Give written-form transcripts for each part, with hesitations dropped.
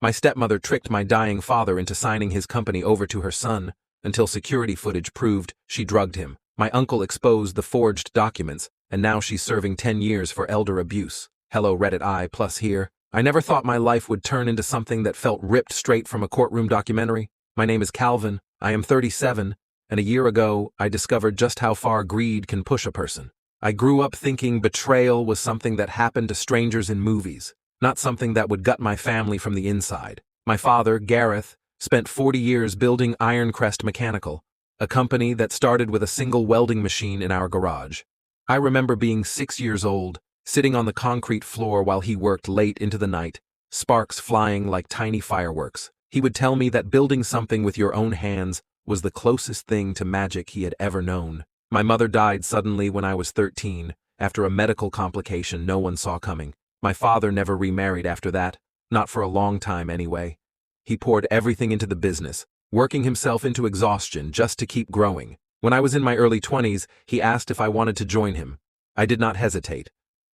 My stepmother tricked my dying father into signing his company over to her son, until security footage proved she drugged him. My uncle exposed the forged documents, and now she's serving 10 years for elder abuse. Hello Reddit I+ here. I never thought my life would turn into something that felt ripped straight from a courtroom documentary. My name is Calvin, I am 37, and a year ago I discovered just how far greed can push a person. I grew up thinking betrayal was something that happened to strangers in movies, not something that would gut my family from the inside. My father, Gareth, spent 40 years building Ironcrest Mechanical, a company that started with a single welding machine in our garage. I remember being 6 years old, sitting on the concrete floor while he worked late into the night, sparks flying like tiny fireworks. He would tell me that building something with your own hands was the closest thing to magic he had ever known. My mother died suddenly when I was 13, after a medical complication no one saw coming. My father never remarried after that, not for a long time anyway. He poured everything into the business, working himself into exhaustion just to keep growing. When I was in my early 20s, he asked if I wanted to join him. I did not hesitate.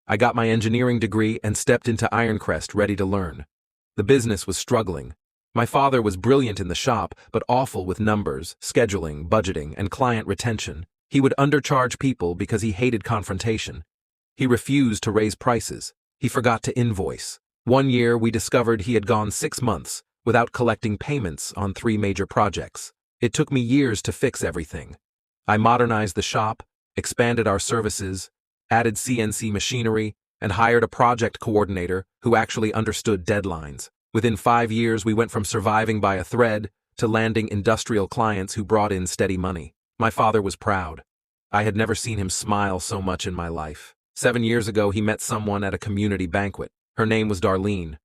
I got my engineering degree and stepped into Ironcrest ready to learn. The business was struggling. My father was brilliant in the shop, but awful with numbers, scheduling, budgeting, and client retention. He would undercharge people because he hated confrontation. He refused to raise prices. He forgot to invoice. One year, we discovered he had gone 6 months without collecting payments on 3 major projects. It took me years to fix everything. I modernized the shop, expanded our services, added CNC machinery, and hired a project coordinator who actually understood deadlines. Within 5 years, we went from surviving by a thread to landing industrial clients who brought in steady money. My father was proud. I had never seen him smile so much in my life. 7 years ago, he met someone at a community banquet. Her name was Darlene.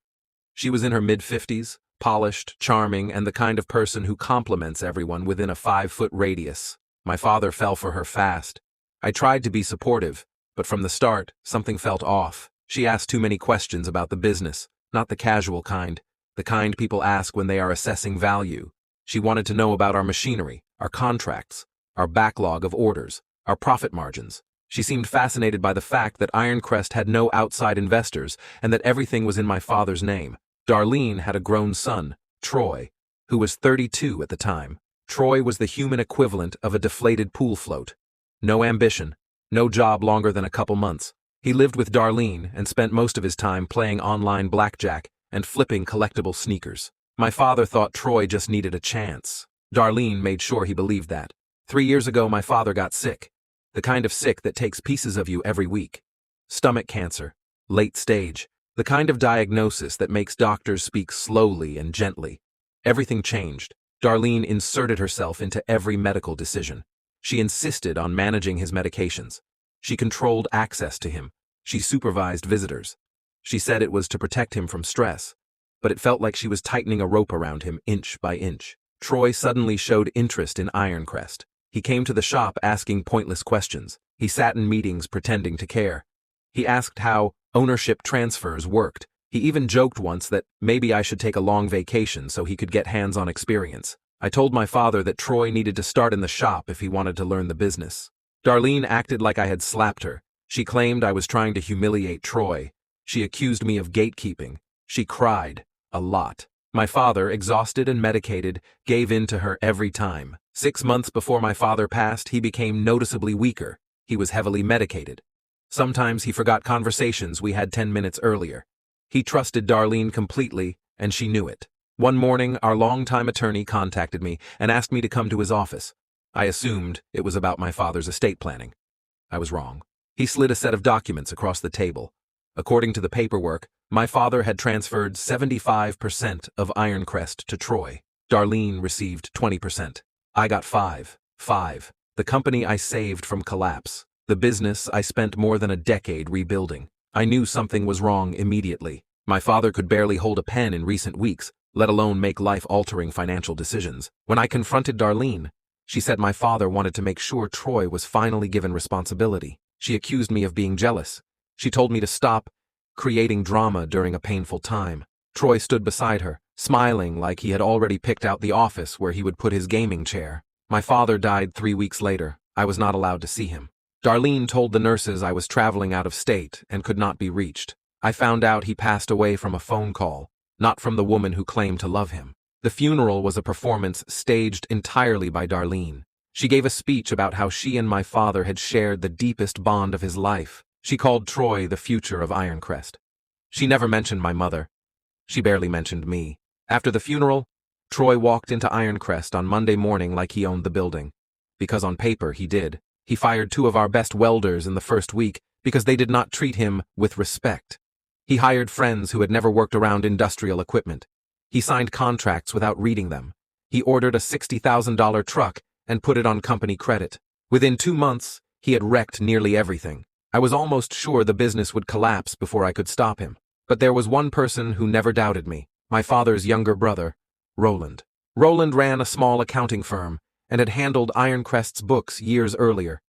She was in her mid-50s, polished, charming, and the kind of person who compliments everyone within a 5-foot radius. My father fell for her fast. I tried to be supportive, but from the start, something felt off. She asked too many questions about the business, not the casual kind, the kind people ask when they are assessing value. She wanted to know about our machinery, our contracts, our backlog of orders, our profit margins. She seemed fascinated by the fact that Ironcrest had no outside investors and that everything was in my father's name. Darlene had a grown son, Troy, who was 32 at the time. Troy was the human equivalent of a deflated pool float. No ambition, no job longer than a couple months. He lived with Darlene and spent most of his time playing online blackjack and flipping collectible sneakers. My father thought Troy just needed a chance. Darlene made sure he believed that. 3 years ago, my father got sick. The kind of sick that takes pieces of you every week. Stomach cancer, late stage, the kind of diagnosis that makes doctors speak slowly and gently. Everything changed. Darlene inserted herself into every medical decision. She insisted on managing his medications. She controlled access to him. She supervised visitors. She said it was to protect him from stress, but it felt like she was tightening a rope around him inch by inch. Troy suddenly showed interest in Ironcrest. He came to the shop asking pointless questions. He sat in meetings pretending to care. He asked how ownership transfers worked. He even joked once that maybe I should take a long vacation so he could get hands-on experience. I told my father that Troy needed to start in the shop if he wanted to learn the business. Darlene acted like I had slapped her. She claimed I was trying to humiliate Troy. She accused me of gatekeeping. She cried a lot. My father, exhausted and medicated, gave in to her every time. 6 months before my father passed, he became noticeably weaker. He was heavily medicated. Sometimes he forgot conversations we had 10 minutes earlier. He trusted Darlene completely, and she knew it. One morning, our longtime attorney contacted me and asked me to come to his office. I assumed it was about my father's estate planning. I was wrong. He slid a set of documents across the table. According to the paperwork, my father had transferred 75% of Ironcrest to Troy. Darlene received 20%. I got 5. The company I saved from collapse. The business I spent more than a decade rebuilding. I knew something was wrong immediately. My father could barely hold a pen in recent weeks, let alone make life-altering financial decisions. When I confronted Darlene, she said my father wanted to make sure Troy was finally given responsibility. She accused me of being jealous. She told me to stop creating drama during a painful time. Troy stood beside her, smiling like he had already picked out the office where he would put his gaming chair. My father died 3 weeks later. I was not allowed to see him. Darlene told the nurses I was traveling out of state and could not be reached. I found out he passed away from a phone call. not from the woman who claimed to love him. The funeral was a performance staged entirely by Darlene. She gave a speech about how she and my father had shared the deepest bond of his life. She called Troy the future of Ironcrest. She never mentioned my mother. She barely mentioned me. After the funeral, Troy walked into Ironcrest on Monday morning like he owned the building. Because on paper he did. He fired 2 of our best welders in the first week because they did not treat him with respect. He hired friends who had never worked around industrial equipment. He signed contracts without reading them. He ordered a $60,000 truck and put it on company credit. Within 2 months, he had wrecked nearly everything. I was almost sure the business would collapse before I could stop him. But there was one person who never doubted me, my father's younger brother, Roland. Roland ran a small accounting firm and had handled Ironcrest's books years earlier.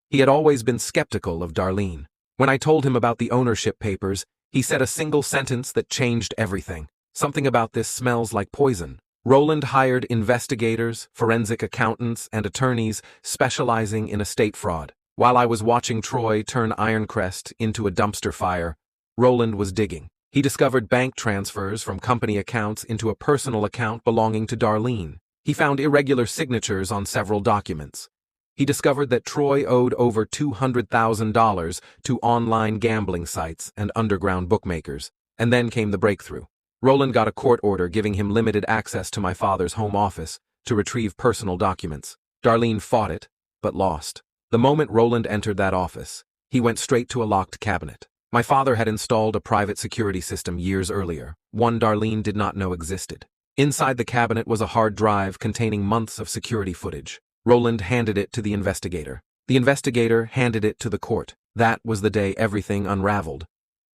He had always been skeptical of Darlene. When I told him about the ownership papers, he said a single sentence that changed everything. Something about this smells like poison. Roland hired investigators, forensic accountants, and attorneys specializing in estate fraud. While I was watching Troy turn Ironcrest into a dumpster fire, Roland was digging. He discovered bank transfers from company accounts into a personal account belonging to Darlene. He found irregular signatures on several documents. He discovered that Troy owed over $200,000 to online gambling sites and underground bookmakers. And then came the breakthrough. Roland got a court order giving him limited access to my father's home office to retrieve personal documents. Darlene fought it, but lost. The moment Roland entered that office, he went straight to a locked cabinet. My father had installed a private security system years earlier, one Darlene did not know existed. Inside the cabinet was a hard drive containing months of security footage. Roland handed it to the investigator. The investigator handed it to the court. That was the day everything unraveled.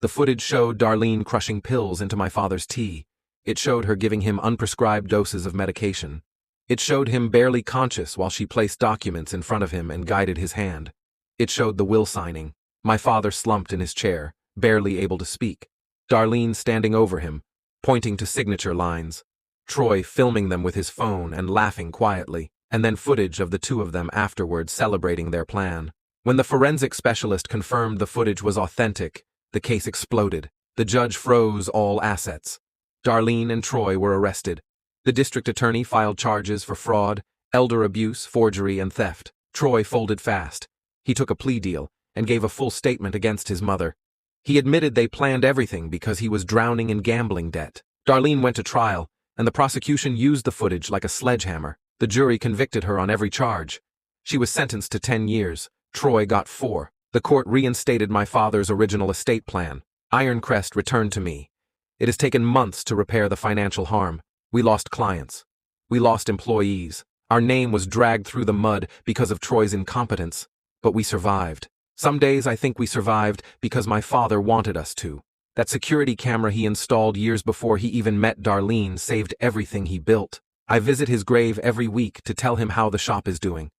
The footage showed Darlene crushing pills into my father's tea. It showed her giving him unprescribed doses of medication. It showed him barely conscious while she placed documents in front of him and guided his hand. It showed the will signing. My father slumped in his chair, barely able to speak. Darlene standing over him, pointing to signature lines. Troy filming them with his phone and laughing quietly, and then footage of the 2 of them afterward celebrating their plan. When the forensic specialist confirmed the footage was authentic, the case exploded. The judge froze all assets. Darlene and Troy were arrested. The district attorney filed charges for fraud, elder abuse, forgery, and theft. Troy folded fast. He took a plea deal and gave a full statement against his mother. He admitted they planned everything because he was drowning in gambling debt. Darlene went to trial, and the prosecution used the footage like a sledgehammer. The jury convicted her on every charge. She was sentenced to 10 years. Troy got 4. The court reinstated my father's original estate plan. Ironcrest returned to me. It has taken months to repair the financial harm. We lost clients. We lost employees. Our name was dragged through the mud because of Troy's incompetence. But we survived. Some days I think we survived because my father wanted us to. That security camera he installed years before he even met Darlene saved everything he built. I visit his grave every week to tell him how the shop is doing.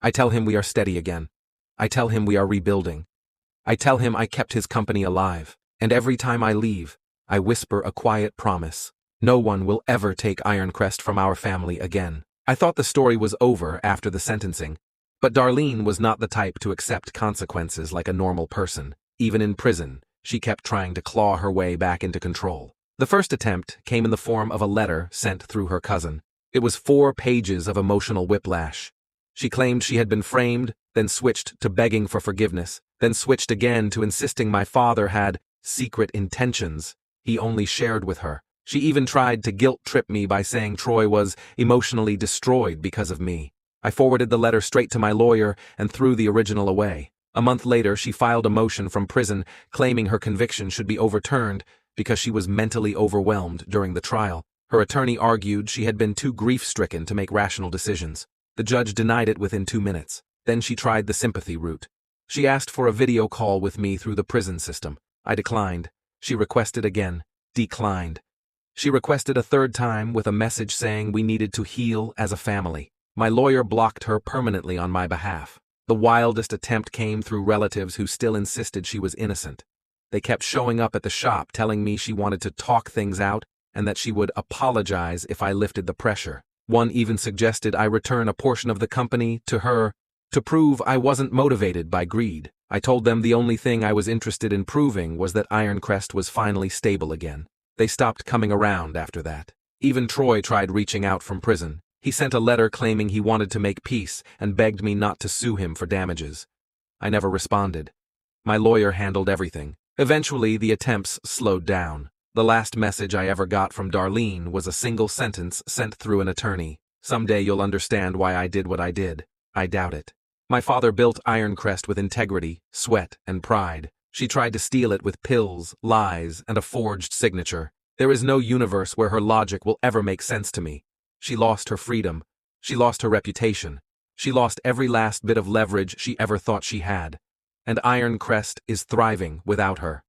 I tell him we are steady again. I tell him we are rebuilding. I tell him I kept his company alive. And every time I leave, I whisper a quiet promise. No one will ever take Ironcrest from our family again. I thought the story was over after the sentencing. But Darlene was not the type to accept consequences like a normal person. Even in prison, she kept trying to claw her way back into control. The first attempt came in the form of a letter sent through her cousin. It was 4 pages of emotional whiplash. She claimed she had been framed, then switched to begging for forgiveness, then switched again to insisting my father had secret intentions he only shared with her. She even tried to guilt-trip me by saying Troy was emotionally destroyed because of me. I forwarded the letter straight to my lawyer and threw the original away. A month later, she filed a motion from prison claiming her conviction should be overturned because she was mentally overwhelmed during the trial. Her attorney argued she had been too grief-stricken to make rational decisions. The judge denied it within 2 minutes. Then she tried the sympathy route. She asked for a video call with me through the prison system. I declined. She requested again. Declined. She requested a 3rd time with a message saying we needed to heal as a family. My lawyer blocked her permanently on my behalf. The wildest attempt came through relatives who still insisted she was innocent. They kept showing up at the shop telling me she wanted to talk things out and that she would apologize if I lifted the pressure. One even suggested I return a portion of the company to her to prove I wasn't motivated by greed. I told them the only thing I was interested in proving was that Ironcrest was finally stable again. They stopped coming around after that. Even Troy tried reaching out from prison. He sent a letter claiming he wanted to make peace and begged me not to sue him for damages. I never responded. My lawyer handled everything. Eventually, the attempts slowed down. The last message I ever got from Darlene was a single sentence sent through an attorney. Someday you'll understand why I did what I did. I doubt it. My father built Ironcrest with integrity, sweat, and pride. She tried to steal it with pills, lies, and a forged signature. There is no universe where her logic will ever make sense to me. She lost her freedom. She lost her reputation. She lost every last bit of leverage she ever thought she had. And Ironcrest is thriving without her.